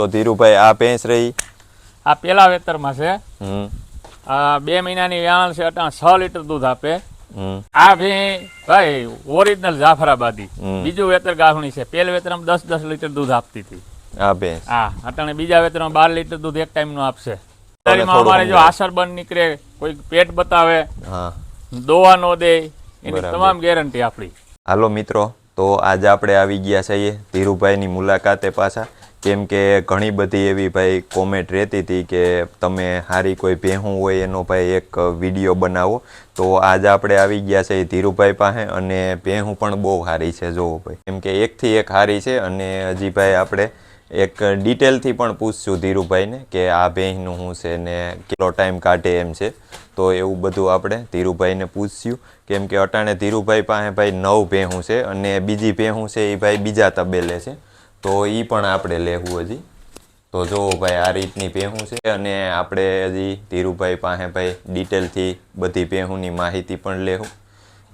તો ધીરુભાઈ આ ભેંસ રહી આ પેલા વેતરમાં છે. 2 મહિનાની વ્યાણ છે. અટાણ 6 લીટર દૂધ આપે. આ ભેં ભાઈ ઓરિજિનલ જાફરાબાદી. બીજું વેતર ગાભણી છે. પેલ વેતરમાં 10 લીટર દૂધ આપતી હતી આ ભેંસ. હા, અટાણે બીજા વેતરમાં 12 લીટર દૂધ એક ટાઈમ નું આપશે. અમારે જો આસર બંધ નીકળે, કોઈ પેટ બતાવે, દોવા નો દે, એની તમામ ગેરંટી આપણી. હાલો મિત્રો, તો આજે આપણે આવી ગયા છીએ ધીરુભાઈની મુલાકાતે પાછા. કેમ કે ઘણી બધી એવી ભાઈ કોમેન્ટ રહેતી હતી કે તમે સારી કોઈ ભેહું હોય એનો ભાઈ એક વિડીયો બનાવો. તો આજે આપણે આવી ગયા છે ધીરુભાઈ પાસે અને ભેહું પણ બહુ સારી છે જોવો ભાઈ. કેમ કે એકથી એક સારી છે અને હજી ભાઈ આપણે એક ડિટેલથી પણ પૂછશું ધીરુભાઈને કે આ ભેંસનું શું છે ને કેટલો ટાઈમ કાઢે એમ છે. તો એવું બધું આપણે ધીરુભાઈને પૂછશું. કેમ કે અટાણે ધીરુભાઈ પાસે ભાઈ 9 ભેહું છે અને બીજી ભેહું છે એ ભાઈ બીજા તબેલે છે. તો એ પણ આપણે લેવું હજી. તો જો ભાઈ આ રીતની ભેહું છે અને આપણે હજી ધીરુભાઈ પાસે ભાઈ ડિટેલથી બધી ભેહુંની માહિતી પણ લેવું.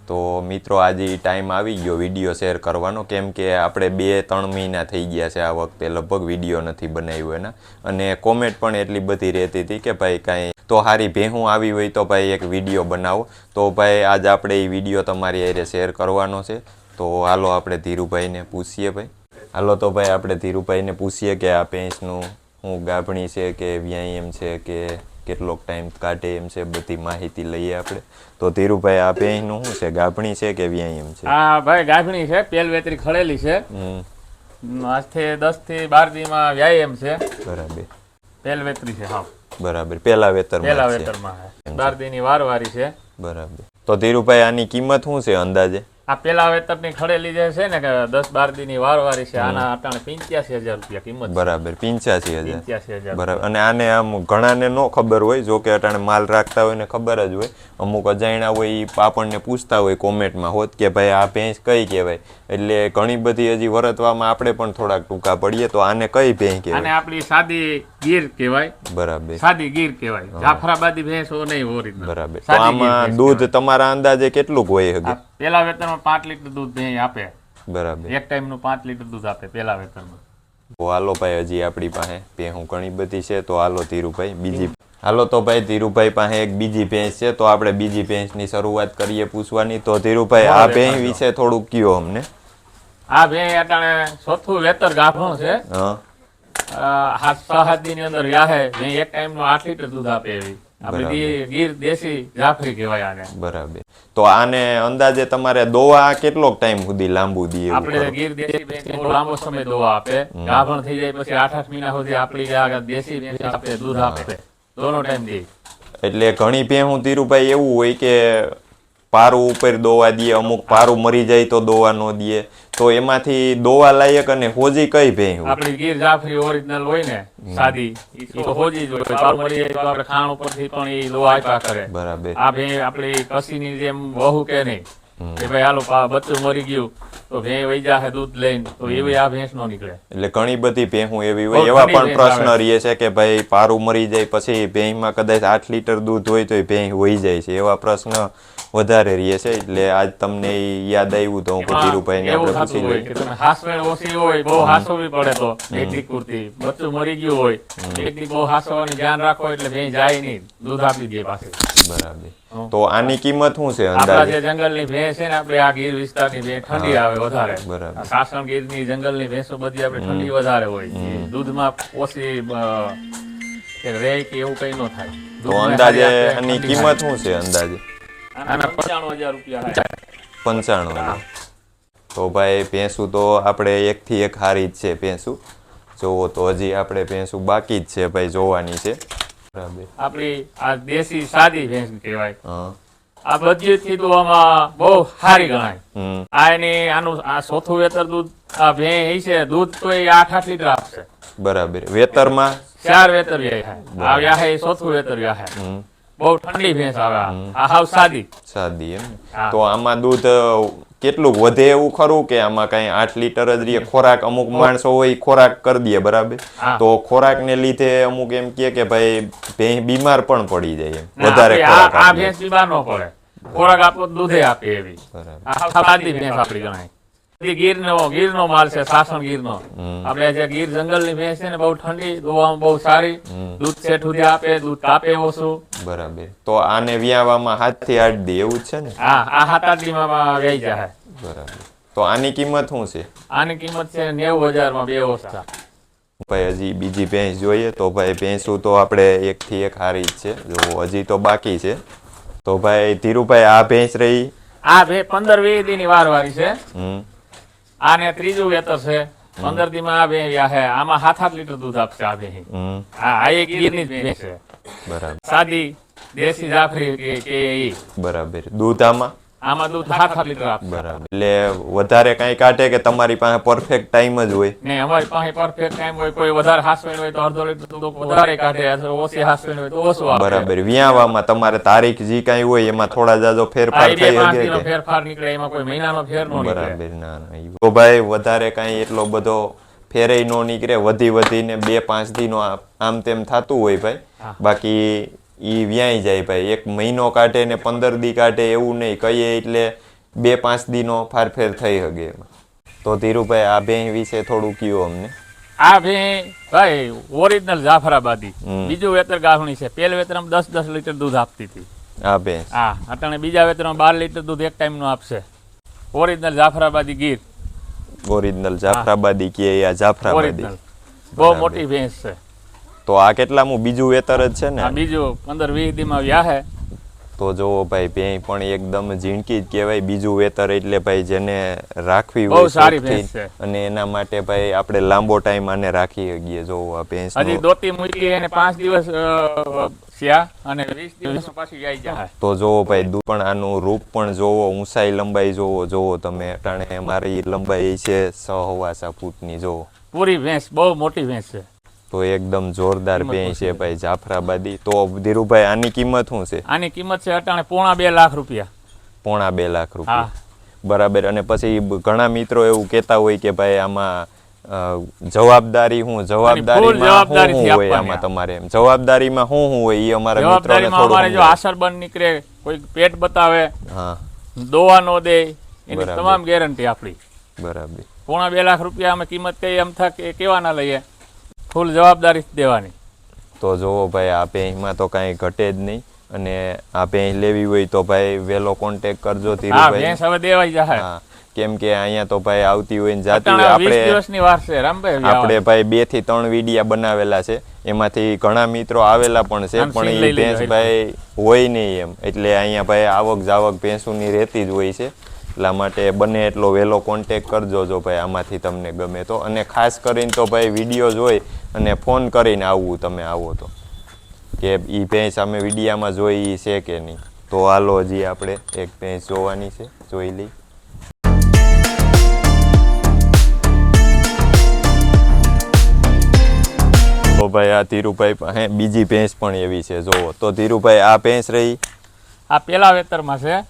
તો મિત્રો આજે ટાઈમ આવી ગયો વિડીયો શેર કરવાનો. કેમ કે આપણે 2-3 મહિના થઈ ગયા છે આ વખતે લગભગ વિડીયો નથી બનાવ્યો એના. અને કોમેન્ટ પણ એટલી બધી રહેતી હતી કે ભાઈ કાંઈ તો સારી ભેહું આવી હોય તો ભાઈ એક વિડીયો બનાવો. તો ભાઈ આજે આપણે એ વિડીયો તમારી હારે શેર કરવાનો છે. તો હાલો આપણે ધીરુભાઈને પૂછીએ ભાઈ. હાલો તો ભાઈ આપણે ધીરુભાઈને પૂછીએ કે આ ભેંસનું શું ગાભણી છે કે વ્યાય એમ છે કે કેટલોક ટાઈમ કાઢે એમ છે, બધી માહિતી લઈએ આપણે. તો ધીરુભાઈ આ ભેંસનું શું છે, ગાભણી છે કે વ્યાય એમ છે? હા ભાઈ ગાભણી છે. પેલ વેતરી ખડેલી છે. આજથી 10 થી 12 દીમાં વ્યાય એમ છે. બરાબર. પેલ વેતરી છે. હા બરાબર. પેલા વેતરમાં 12 દીની વારવારી છે. બરાબર. તો ધીરુભાઈ આની કિંમત શું છે અંદાજે? આ પેલા વેતરની ખડેલી જે છે ને કે 10-12 દીની વારવારી છે. આના અટાણે 85,000 રૂપિયા કિંમત. બરાબર. 85,000. બરાબર. અને આને આમ ઘણાને ન ખબર હોય, જો કે અટાણે માલ રાખતા હોય ને ખબર જ હોય, અમુક અજાણ્યા હોય એ આપણને પૂછતા હોય કોમેન્ટમાં હોત કે ભાઈ આ ભેંસ કઈ કહેવાય. એટલે ઘણી બધી હજી વરતવામાં આપણે પણ થોડાક ટૂંકા પડીએ. તો આને કઈ ભેંસ કહેવાય? આને આપણી સાદી ગીર કહેવાય. બરાબર. સાદી ગીર કહેવાય. જાફરાબાદી ભેંસ નહીં ઓરિજિનલ. બરાબર. તો આમાં દૂધ તમારા અંદાજે કેટલું હોય હગે? પેલા વેતરમાં 5 લીટર દૂધ ભેંસ આપે. બરાબર. એક ટાઈમ નું 5 લીટર દૂધ આપે પેલા વેતરમાં. તો હાલો ભાઈ હજી આપણી પાસે ભેહું ઘણી બધી છે. તો હાલો ધીરુભાઈ બીજી. હાલો તો ભાઈ ધીરુભાઈ પાસે એક બીજી ભેંસ છે. તો આપણે બીજી ભેંસની શરૂઆત કરીએ પૂછવાની. તો ધીરુભાઈ આ ભેંસ વિશે થોડુંક કયો અમને. આ ભેંસ અટાણે ચોથું વેતર ગાભણો છે. 7 દી ની અંદર વ્યાહે ભેંસ એક ટાઈમ નું 8 લીટર દૂધ આપે એવી. આપણી ગીર દેશી જાફરી કહેવાય આને. બરાબર. તો આને અંદાજે તમારે દોવા કેટલોક ટાઈમ સુધી લાંબુ દઈએ? આપણે ગીર દેશી ભેંસ બહુ લાંબો સમય દોવા આપે. ગાભણ થઈ જાય પછી 8-8 મહિના સુધી આપણી દેશી ભેંસ આપે દૂધ આપે. દોનો ટાઈમ દે. એટલે ઘણી ભેંસું ધીરુભાઈ એવું હોય કે પારું ઉપર દોવા દે, અમુક પારું મરી જાય તો દોવા નો દે. તો એમાંથી દોવા લાયક અને હોજી કઈ ભેંસ? આપણી ગીર જાફરી ઓરિજિનલ હોય ને સાદી, ઈ તો હોજી જ હોય. પારું મરી જાય તો આપણે ખાણ ઉપરથી પણ ઈ દોવા આપ્યા કરે. બરાબર. આ ભેંસ આપણી કસીની જેમ વહુ કે નહીં કે ભાઈ હાલો બચ્ચું મરી ગયું તો ભેંસ વહી જાહે દૂધ લઈને, તો એવી આ ભેંસ નો નીકળે. એટલે ઘણી બધી ભેંસું એવી હોય. એવા પણ પ્રશ્ન રહે છે કે ભાઈ પારું મરી જાય પછી ભેંસમાં કદાચ 8 લીટર દૂધ હોય તો ભેંસ વહી જાય છે. એવા પ્રશ્ન વધારે રહે છે. એટલે આજ તમને યાદ આવ્યું તો હું ધીરુભાઈને આપણે પૂછી લઈએ. હાસવેણ ઓછી હોય, બહુ હાસવવી પડે તો એકલી કુર્તી બચ્ચું મરી ગયું હોય, એકલી બહુ હાસવવાનું ધ્યાન રાખો એટલે ભેંસ જાય નહીં, દૂધ આપી દે પાસે. બરાબર. તો આની કિંમત શું છે આપણા અંદાજે? જે જંગલની ભેંસ છે ને, આપણે આ ગીર વિસ્તારની ભેંસ ઠંડી આવે વધારે. બરાબર. સાસણ ગીરની જંગલની ભેંસો બધી આપણે ઠંડી વધારે હોય, દૂધમાં ઓછી રે કે એવું કઈ ન થાય. તો અંદાજે આની કિંમત શું છે અંદાજે? આના 95,000 રૂપિયા. 95,000. તો ભાઈ ભેંસું તો આપણે એકથી એક હારી જ છે ભેંસું. જોવો તો હજી આપણે ભેંસું બાકી જ છે ભાઈ, જોવાની છે. બરાબર. આપણી આ દેશી સાદી ભેંસ કહેવાય. આ બધી થી તો આમાં બહુ સારી ગણાય. આનું આ ચોથું વેતર દૂધ આ ભેંસ છે, દૂધ તો 8-8 લીટર આપશે. બરાબર. વેતરમાં 4 વેતર વ્યાય. આ વ્યાહે ચોથું વેતર વ્યાહે. બહુ ઠંડી ભેંસ આવે. આ હાવ સાદી એમ. તો આમાં દૂધ કેટલું વધે એવું ખરું કે આમાં કઈ 8 લીટર જ રહે? ખોરાક અમુક માણસો હોય ખોરાક કરી દે. બરાબર. તો ખોરાક ને લીધે અમુક એમ કે ભાઈ ભેંસ બીમાર પણ પડી જાય વધારે ખોરાક. આ ભેંસ બીમાર ન પડે. ખોરાક આપો દૂધે આપે એવી. સાદી ભેંસ આપણી ગણાય. ગીરનો માલ છે, સાસણ ગીરનો. આપણે જે ગીર જંગલની ભેંસ છે ને, બહુ ઠંડી, દોવામાં બહુ સારી, દૂધ શેઠ સુધી આપે, દૂધ કાપે ઓછું. બરાબર. તો આને વ્યાવામાં 7 થી 8 દી એવું જ છે ને? હા, આ 7-8 દીમાં વ્યાઈ જાય. બરાબર. તો આની કિંમત શું છે? આની કિંમત છે 90,000 માં 2 ઓછા. ભાઈ હજી બીજી ભેંસ જોઈએ તો ભાઈ ભેંસું તો આપણે 1 થી 1 હારી જ છે. જો હજી તો બાકી છે. તો ભાઈ ધીરુભાઈ આ ભેંસ રહી, આ 15-20 દી ની વારવારી છે. હમ આને ત્રીજું વેતર છે. 15 દી માં આ ભેંસ છે. આમાં 7-8 લીટર દૂધ આપશે આ ભેંસ. આ એક ગીરની ભેંસ છે. બરાબર. સાદી દેશી જાફરી કે ઈ. બરાબર. દૂધ આમાં દૂધ 7-8 લીટર આપશે. બરાબર. એટલે વધારે કઈ કાઢે કે તમારી પાસે પરફેક્ટ ટાઈમ જ હોય? ને અમારી પાસે પરફેક્ટ ટાઈમ હોય. કોઈ વધારે હાસવેણ હોય તો અડધો લીટર દૂધ વધારે કાઢે, ઓછી હાસવેણ હોય તો ઓછું આપે. બરાબર. વ્યાવામાં તમારે તારીખ જે કઈ હોય એમાં થોડા જાજો ફેરફાર થઈ શકે કે? ફેરફાર નીકળે, એમાં કોઈ મહિનાનો ફેર નો નીકળે. બરાબર. ના તો ભાઈ વધારે કઈ એટલો બધો ફેરે નો નીકળે, વધીને 2-5 દીનો આમ તેમ થતું હોય ભાઈ. બાકી ઈ વ્યાઈ જાય ભાઈ. 1 મહિનો કાઢે ને 15 દી કાઢે એવું નહીં કહીએ, એટલે 2-5 દીનો ફારફેર થઈ શકે એમાં. તો ધીરુભાઈ આ ભેંસ વિશે થોડું કયો અમને. આ ભેંસ ભાઈ ઓરિજિનલ જાફરાબાદી, બીજું વેતર ગાભણી છે. પહેલ વેતરમાં 10-10 લીટર દૂધ આપતી હતી આ ભેંસ. હા, અટાણે બીજા વેતરમાં 12 લીટર દૂધ એક ટાઈમ નું આપશે. ઓરિજિનલ જાફરાબાદી ગીર. ઓરિજિનલ જાફરાબાદી કે આ જાફરાબાદી બહુ મોટી ભેંસ છે. તો આ કેટલામું બીજું વેતર જ છે ને? આ બીજું 15-20 દીમાં વ્યાહે. તો જોવો ભાઈ ભેંસ પણ એકદમ ઝીણકી જ કહેવાય. બીજું વેતર એટલે ભાઈ જેને રાખવી હોય બહુ સારી ભેંસ છે. અને એના માટે ભાઈ આપણે લાંબો ટાઈમ આને રાખી શકીએ. જોવો આ ભેંસ હજી દોતી મૂકી એને 5 દિવસ થયા અને 20 દિવસ પાછી વ્યાઈ જાય. તો જોવો ભાઈ દૂધ પણ આનું રૂપ પણ જોવો, ઊંચાઈ લંબાઈ જોવો તમે. અટાણે મારી લંબાઈ છે 6.25 ફૂટની. જોવો પૂરી ભેંસ, બહુ મોટી ભેંસ છે. તો એકદમ જોરદાર ભેંસ છે ભાઈ જાફરાબાદી. તો ધીરુભાઈ આની કિંમત શું છે? આની કિંમત છે અટાણે 2.5 લાખ રૂપિયા. 2.5 લાખ રૂપિયા. બરાબર. અને પછી ઘણા મિત્રો એવું કહેતા હોય કે ભાઈ આમાં જવાબદારીમાં શું હોય આમાં તમારે? જવાબદારીમાં શું હોય એ અમારા મિત્રોને થોડું. જો આસર બંધ નીકળે, કોઈ પેટ બતાવે, હા, દોવા નો દે, એની તમામ ગેરંટી આપણી. બરાબર. 2.5 લાખ રૂપિયા અમે કિંમત કહીએ, એમ થાય કેવા ના લઈએ, ફૂલ જવાબદારી દેવાની. તો જોવો ભાઈ આ ભેંસમાં તો કાંઈ ઘટે જ નહીં. અને આ ભેંસ લેવી હોય તો ભાઈ વહેલો કોન્ટેક કરજો ધીરુભાઈ. ભેંસ હવે દેવાઈ જાય. કેમ કે અહીંયા તો ભાઈ આવતી હોય ને જાતી હોય. આપણે ભાઈ 2 થી 3 વિડિયા બનાવેલા છે, એમાંથી ઘણા મિત્રો આવેલા પણ છે, પણ એ ભેંસ ભાઈ હોય નહીં એમ. એટલે અહીંયા ભાઈ આવક જાવક ભેંસોની રહેતી જ હોય છે. એટલા માટે બને એટલો વહેલો કોન્ટેક કરજો જો ભાઈ આમાંથી તમને ગમે તો. અને ખાસ કરીને તો ભાઈ વિડીયો જોઈ અને ફોન કરીને આવવું તમે આવો તો, કે એ ભેંસ અમે વિડીયામાં જોઈ છે કે નહીં. તો હાલો હજી આપણે એક ભેંસ જોવાની છે, જોઈ લઈ. તો ભાઈ આ ધીરુભાઈ પાસે બીજી ભેંસ પણ એવી છે. જોવો તો ધીરુભાઈ આ ભેંસ રહી, આ પેલા વેતરમાં છે.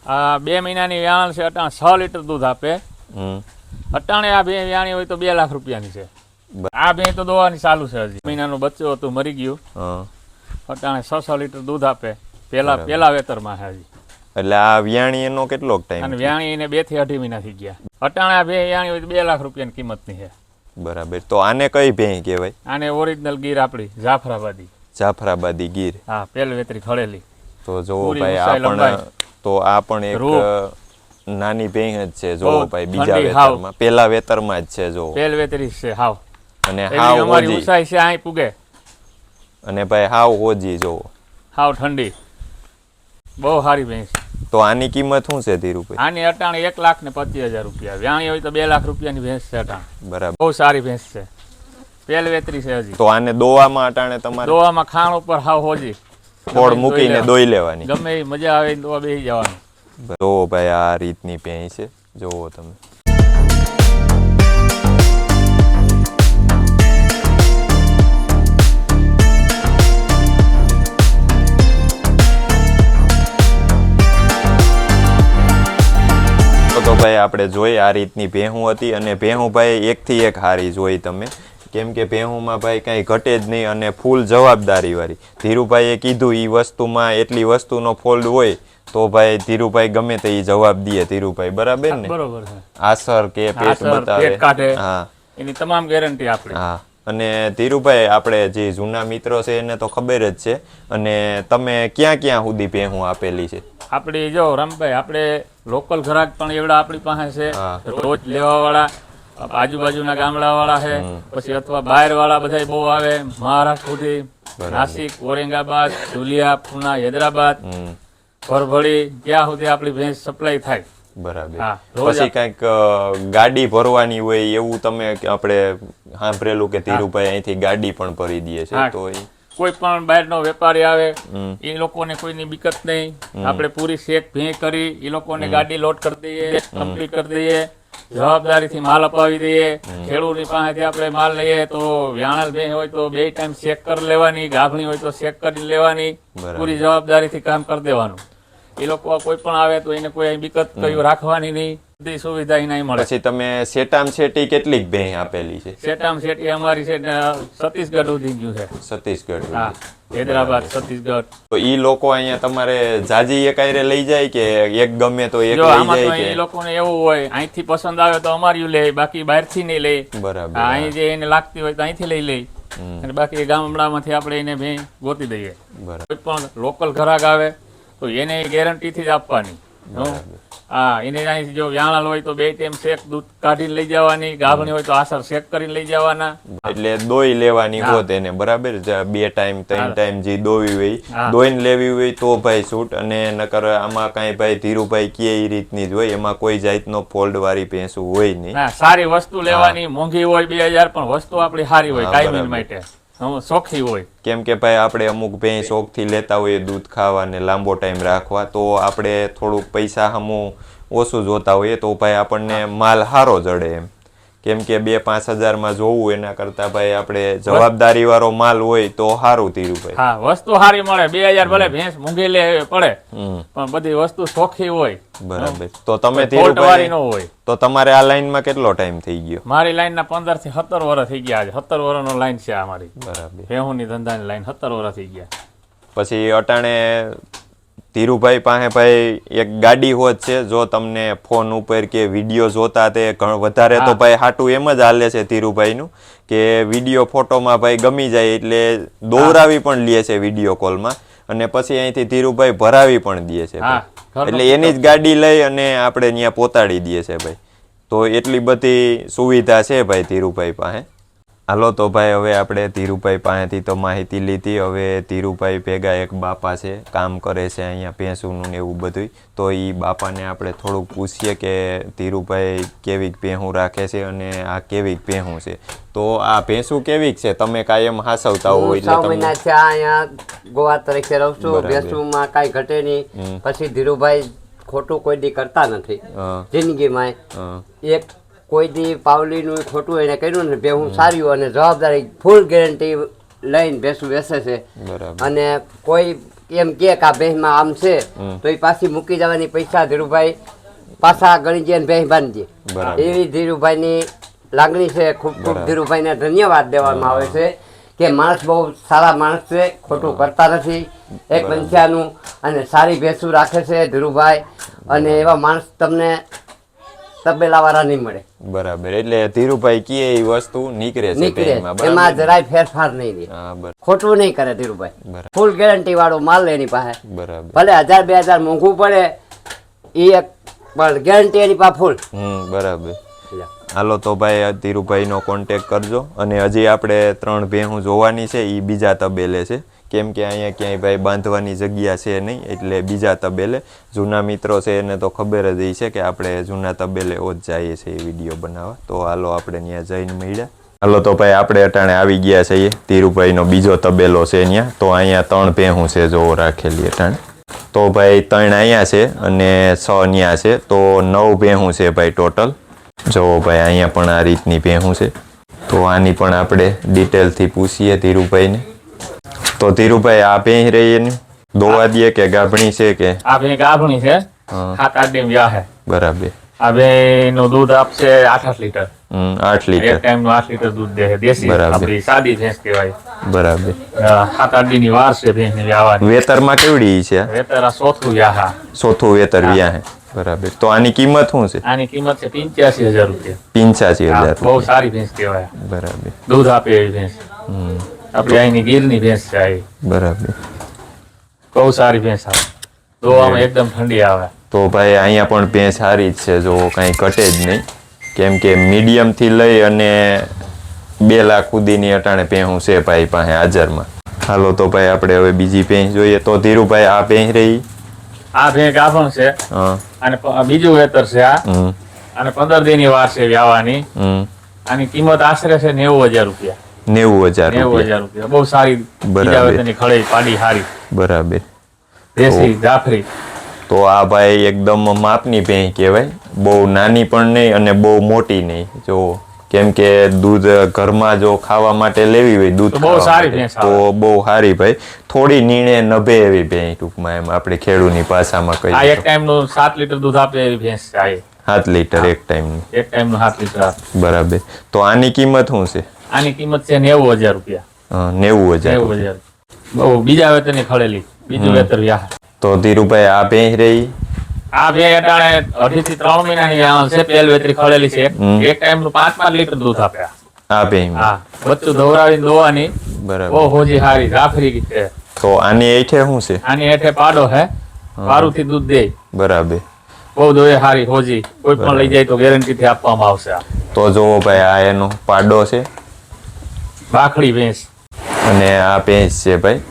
આ 2 મહિનાની વ્યાણ છે. અટાણે 6 લીટર દૂધ આપે. અટાણે આ ભેંસ વ્યાણી હોય તો 2 લાખ રૂપિયાની છે. આ ભેંસ તો દોવાની ચાલુ છે. હજી મહિનાનું બચ્ચું હતું, મરી ગયું. અટાણે 6 લીટર દૂધ આપે. પેલા વેતરમાં છે હજી. એટલે આ વ્યાણી એનો કેટલો ટાઈમ? અને વ્યાણી એને 2 થી 2.5 મહિના થઈ ગયા. અટાણે આ ભેંસ વ્યાણી હોય તો 2 લાખ રૂપિયાની કિંમતની છે. બરાબર. તો આને કઈ ભેંસ કહેવાય? આને ઓરિજિનલ ગીર આપણી જાફરાબાદી. જાફરાબાદી ગીર. હા, પેલ વેતરી ખળેલી. તો જોવો ભાઈ આ પણ એક નાની ભેંસ જ છે. જોવો ભાઈ બીજા વેતરમાં, પેલા વેતરમાં જ છે. જોવો પેલ વેતરી છે હાવ. અને હાવ અમારી ઊંચાઈ છે અહીં પૂગે. અને ભાઈ હાવ ઓજી. જોવો હાવ ઠંડી, બહુ સારી ભેંસ. તો આની કિંમત શું છે ધીરુભાઈ? આની અટાણે 1,25,000 રૂપિયા. વ્યાણી હોય તો 2 લાખ રૂપિયાની ભેંસ છે અટાણે. બરાબર. બહુ સારી ભેંસ છે, પેલ વેતરી છે હજી. તો આને દોવામાં અટાણે તમારે? દોવામાં ખાણ ઉપર હાવ હોજી ખોળ મૂકીને દોઈ લેવાની. ગમે એ મજા આવે દોવા બેસી જવાનું. જોવો ભાઈ આ રીતની ભેંસ છે. જોવો તમે. તો ભાઈ આપણે જોઈ આ રીતની ભેહું હતી. અને ભેહું ભાઈ 1 થી 1 હારી જોઈ તમે. કેમ કે ભેહુંમાં ભાઈ કાંઈ ઘટે જ નહીં અને ફૂલ જવાબદારી વાળી. ધીરુભાઈએ કીધું એ વસ્તુમાં એટલી વસ્તુનો ફોલ્ડ હોય તો ભાઈ ધીરુભાઈ ગમે તે ઈ જવાબ દે. ધીરુભાઈ બરાબર ને? બરોબર છે. આસર કે પેટ આસર, બતાવે, પેટ કાઢે, હા એની તમામ ગેરંટી આપણે. હા. અને ધીરુભાઈ આપણે જે જૂના મિત્રો છે એને તો ખબર જ છે. અને તમે ક્યાં ક્યાં સુધી ભેહું આપેલી છે? આપણી જો રમભાઈ, આપણે લોકલ ગ્રાહક પણ એવડા આપણી પાસે છે, હા. રોજ લેવા વાળા, આજુબાજુના ગામડા વાળા છે, પછી અથવા બહાર વાળા બધા બહુ આવે, મહારાષ્ટ્ર સુધી, નાસિક, ઔરંગાબાદ, ધુલિયા, પૂના, હૈદરાબાદ, પરભળી, ત્યાં સુધી આપણી ભેંસ સપ્લાય થાય. બરાબર. હા, રોજ પછી કઈક ગાડી ભરવાની હોય એવું તમે આપણે સાંભળેલું કે ધીરુભાઈ અહીંથી ગાડી પણ ભરી દે છે, હા. તો ઈ કોઈ પણ બહારનો વેપારી આવે એ લોકોને કોઈની દિક્કત નહીં, આપણે પૂરી શેક ભેં કરી એ લોકોને ગાડી લોડ કરી દઈએ, કમ્પ્લીટ કરી દઈએ, જવાબદારીથી માલ અપાવી દઈએ. ખેડૂતની પાસેથી આપણે માલ લઈએ તો વ્યાણલ ભેં હોય તો 2 ટાઈમ ચેક કરી લેવાની, ગાભણી હોય તો ચેક કરી લેવાની, બરાબર. પૂરી જવાબદારીથી કામ કરી દેવાનું. એ લોકો કોઈ પણ આવે તો એને કોઈ દિક્કત કઈ રાખવાની નહીં, બધી સુવિધા એને અહીં મળે. પછી તમે સેટામ સેટી કેટલીક ભેં આપેલી છે? સેટામ સેટી અમારી છે છત્તીસગઢ સુધી ગયું છે. છત્તીસગઢ. હા, હૈદરાબાદ, છત્તીસગઢ. તો ઈ લોકો અહીંયા તમારે જાજી એકાયરે લઈ જાય કે એક ગમે તો એક જો લઈ આમાં તો જાય એ કે? લોકોને એવું હોય, અહીંથી પસંદ આવે તો અમારી લે, બાકી બહારથી નહીં લે. બરાબર. અહીં જે એને લાગતી હોય તો અહીંથી લઈ લે, અને બાકી ગામડામાંથી આપણે એને ભેં ગોતી દઈએ. બરાબર. કોઈ પણ લોકલ ગ્રાહક આવે તો એને ગેરંટીથી જ આપવાની. હા, એને અહીંથી જો વ્યાણલ હોય તો 2 ટાઈમ શેક દૂધ કાઢીને લઈ જવાની, ગાભણી હોય તો આસર શેક કરીને લઈ જવાના. એટલે દોઈ લેવાની હોત એને, બરાબર? 2 ટાઈમ 3 ટાઈમ જે દોવી હોય, હા. દોઈને લેવી હોય તો ભાઈ છૂટ. અને નકર આમાં કાંઈ ભાઈ ધીરુભાઈ કે એ રીતની જ હોય, એમાં કોઈ જાતનો ફોલ્ડ વાળી ભેંસું હોય નહીં. ના, સારી વસ્તુ લેવાની, મોંઘી હોય 2000 પણ વસ્તુ આપણી સારી હોય, હા, કાયમી બરાબર. માટે સોખી હોય. કેમ કે ભાઈ આપણે અમુક ભેંસ શોખથી લેતા હોઈએ દૂધ ખાવા ને લાંબો ટાઈમ રાખવા, તો આપણે થોડુંક પૈસા હમું ઓછું જોતા હોઈએ તો ભાઈ આપણને માલ સારો જડે એમ. કેમ કે 2-5 હજારમાં જોવું એના કરતા ભાઈ આપણે જવાબદારી વાળો માલ હોય તો સારું. ધીરુભાઈ, હા, વસ્તુ સારી મળે. 2000 ભલે ભેંસ મૂંઘી લે પડે, પણ બધી વસ્તુ ચોખ્ખી હોય. બરાબર. તો તમે ફોલ્ટ વાળી ધીરુભાઈ, ન હોય. તો તમારે આ લાઈનમાં કેટલો ટાઈમ થઈ ગયો? મારી લાઈન ના 15 થી 17 વર્ષ થઈ ગયા. આજે 17 વર્ષનો લાઈન છે આ મારી. બરાબર. ભેહુંની ધંધાની લાઈન 17 વર્ષ થઈ ગયા. પછી અટાણે ધીરુભાઈ પાસે ભાઈ એક ગાડી હોત છે, જો તમને ફોન ઉપર કે વિડીયો જોતા તે વધારે તો ભાઈ હાટું એમ જ હાલે છે ધીરુભાઈનું કે વિડીયો ફોટોમાં ભાઈ ગમી જાય એટલે દોરાવી પણ લે છે વિડીયો કોલમાં, અને પછી અહીંથી ધીરુભાઈ ભરાવી પણ દે છે ભાઈ. એટલે એની જ ગાડી લઈ અને આપણે ત્યાં પહોંચાડી દઈએ છે ભાઈ. તો એટલી બધી સુવિધા છે ભાઈ ધીરુભાઈ પાસે. હાલો તો ભાઈ હવે આપણે ધીરુભાઈ પાસેથી તો માહિતી લીધી. હવે ધીરુભાઈ ભેગા એક બાપા છે, કામ કરે છે અહીંયા ભેંસુનું ને એવું બધું. તો એ બાપાને આપણે થોડુંક પૂછીએ કે ધીરુભાઈ કેવીક ભેહું રાખે છે અને આ કેવીક ભેહું છે. તો આ ભેંસું કેવીક છે? તમે કાયમ હાસવતા હોય એટલે તમને મહિના છે અહીંયા ગોવા તરીકે રહું છું. ભેંસુમાં કાંઈ ઘટે નહીં. પછી ધીરુભાઈ ખોટું કોઈ દી કરતા નથી જિંદગીમાં. એક કોઈ દી પાવલીનું ખોટું એને કર્યું ને, ભેહું સારી અને જવાબદારી ફૂલ ગેરંટી લઈને ભેંસું વેચે છે. અને કોઈ એમ કે આ ભેંસમાં આમ છે તો એ પાછી મૂકી જવાની પૈસા ધીરુભાઈ પાછા ગણી જાય ભેંસ બાંધી દે. એવી ધીરુભાઈની લાગણી છે. ખૂબ ખૂબ ધીરુભાઈને ધન્યવાદ દેવામાં આવે છે કે માણસ બહુ સારા માણસ છે, ખોટું કરતા નથી. એક પંચાનું અને સારી ભેંસું રાખે છે ધીરુભાઈ, અને એવા માણસ તમને તબેલા વાળા નહીં મળે. બરાબર. એટલે ધીરુભાઈ કે એ વસ્તુ નીકળે છે, એમાં જરાય ફેરફાર નહીં દે, ખોટું નહીં કરે ધીરુભાઈ. ફૂલ ગેરંટી વાળો માલ એની પાસે. બરાબર. ભલે 1000-2000 મોંઘું પડે, એ એક પણ ગેરંટી એની પાસે ફૂલ. બરાબર. હાલો તો ભાઈ ધીરુભાઈનો કોન્ટેક કરજો. અને હજી આપણે 3 ભેહું જોવાની છે, એ બીજા તબેલે છે. કેમ કે અહીંયા ક્યાંય ભાઈ બાંધવાની જગ્યા છે નહીં, એટલે બીજા તબેલે. જૂના મિત્રો છે એને તો ખબર જ છે કે આપણે જૂના તબેલે જ જઈએ છીએ વિડીયો બનાવવા. તો હાલો આપણે ત્યાં જઈને મળ્યા. હાલો તો ભાઈ આપણે અટાણે આવી ગયા છીએ ધીરુભાઈનો બીજો તબેલો છે ત્યાં. તો અહીંયા 3 ભેહું છે જોવો રાખેલી અટાણે. તો ભાઈ 3 અહીંયા છે અને 6 ત્યાં છે, તો 9 ભેહું છે ભાઈ ટોટલ. જોવો ભાઈ અહીંયા પણ આ રીતની ભેહું છે. તો આની પણ આપણે ડિટેલથી પૂછીએ ધીરુભાઈને. તો ધીરુભાઈ આ ભેંસ રહી એની દોવા દે કે ગાભણી છે કે? આ ભેં ગાભણી છે, 7-8 દી વ્યાહ છે. બરાબર. આ બે નું દૂધ આપશે 8 લીટર 8 લીટર એક ટાઈમ નું 8 લીટર દૂધ દે છે દેશી બરાબર. આપણી સાદી ભેંસ કહેવાય બરાબર 7-8 દી ની વાર છે ભેંસ ની વ્યાવાની વેતરમાં કેવડી છે વેતર આ ચોથું વ્યાહા ચોથું વેતર વ્યા હે બરાબર તો આની કિંમત શું છે આની કિંમત છે 85,000 રૂપિયા 85,000 બહુ સારી ભેંસ કહેવાય બરાબર દૂધ આપે એવી ભેંસ આપણી અહીંની ગીરની ભેંસ છે આ બરાબર બહુ સારી ભેંસ આવે દોવામાં એકદમ ઠંડી આવે તો ભાઈ અહીંયા પણ ભેંસ સારી જ છે જો કાંઈ ઘટે જ નહીં કેમ કે મીડિયમથી લઈ અને 2 લાખ સુધીની અટાણે ભેંસું છે ભાઈ પાસે હાજરમાં હાલો તો ભાઈ આપણે હવે બીજી ભેંસ જોઈએ તો ધીરુભાઈ આ ભેંસ રહી આ ભેંસ ગાભણ છે હા અને બીજું વેતર છે આ અને 15 દી ની વાર છે વ્યાવાની આની કિંમત આશરે છે 90,000 રૂપિયા 90,000 90,000 રૂપિયા બહુ સારી બરાબર. બીજા વેતરની ખડે પાડી હારી બરાબર દેશી જાફરી તો આ ભાઈ એકદમ માપની ભેંસ કહેવાય બહુ નાની પણ નહીં અને બહુ મોટી નહીં જો કેમ કે દૂધ ઘરમાં જો ખાવા માટે લેવી હોય દૂધ તો બહુ ખાવા સારી માટે, ભેંસ આવે. તો બહુ સારી ભાઈ થોડી નીણે નભે એવી ભેંસ ટૂંકમાં એમ આપણે ખેડૂની ભાષામાં આ કહીએ એક ટાઈમ નું 7 લીટર દૂધ આપે એવી ભેંસ છે આ 7 લીટર એક ટાઈમની એક ટાઈમ નું 7 લીટર આપે બરાબર તો આની કિંમત શું છે આની કિંમત છે 90,000 રૂપિયા 90,000 90,000 બહુ બીજા વેતરની ખડેલી બીજું વેતર વ્યાહ તો ધીરુભાઈ આ ભેંસ રહી આ બે અટાણે 2.5 થી 3 મહિનાની વ્યાહ છે પેલ વેતરી ખડેલી છે એક ટાઈમ નું 5-5 લીટર દૂધ આપે આ ભેંસ હા બચ્ચું ધોવરાવીને દોવાની બરાબર બહુ હોજી હારી જાફરી છે તો આની હેઠે શું છે આની હેઠે પાડો હે પારુથી દૂધ દે બરાબર બહુ દોય હારી હોજી કોઈ પણ લઈ જાય તો ગેરંટી થી આપવામાં આવશે આ તો જોવો ભાઈ આ એનો પાડો છે બાખડી ભેંસ અને આ ભેંસ છે ભાઈ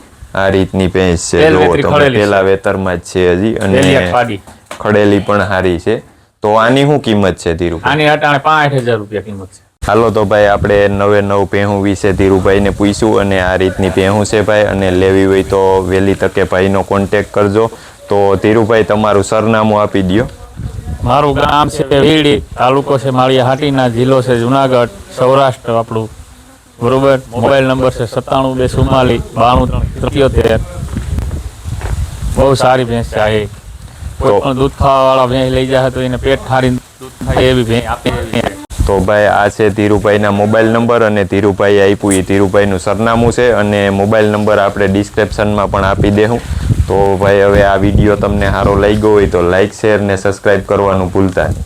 આ રીતની ભેંસ છે પેલ જોવો વેતરી તમે ખડેલી છે. પેલા વેતરમાં જ છે હજી પેલી એક અને પાડી ખડેલી પણ સારી છે તો આની શું કિંમત છે ધીરુભાઈ આની અટાણે 65,000 રૂપિયા કિંમત છે હાલો તો ભાઈ આપણે નવ ભેહું વિશે ધીરુભાઈને પૂછ્યું અને આ રીતની ભેહું છે ભાઈ અને લેવી હોય તો વહેલી તકે ભાઈનો કોન્ટેક કરજો તો ધીરુભાઈ તમારું સરનામું આપી દ્યો મારું ગામ છે વીડી તાલુકો છે માળિયા હાટીના જિલ્લો છે જુનાગઢ સૌરાષ્ટ્ર આપણું બરોબર મોબાઈલ નંબર છે 9724929373 બહુ સારી ભેંસ છે આ એ. કોઈ પણ દૂધ ખાવા વાળા ભેંસ લઈ જાય તો એને પેટ ઠારીને દૂધ થાય એવી ભેંસ આપે તો ભાઈ આ છે ધીરુભાઈના મોબાઈલ નંબર અને ધીરુભાઈ આપ્યું એ ધીરુભાઈનું સરનામું છે અને મોબાઈલ નંબર આપણે ડિસ્ક્રિપ્શનમાં પણ આપી દેવું તો ભાઈ હવે આ વિડીયો તમને સારો લાગ્યો હોય તો લાઈક શેર ને સબસ્ક્રાઈબ કરવાનું ભૂલતા નહીં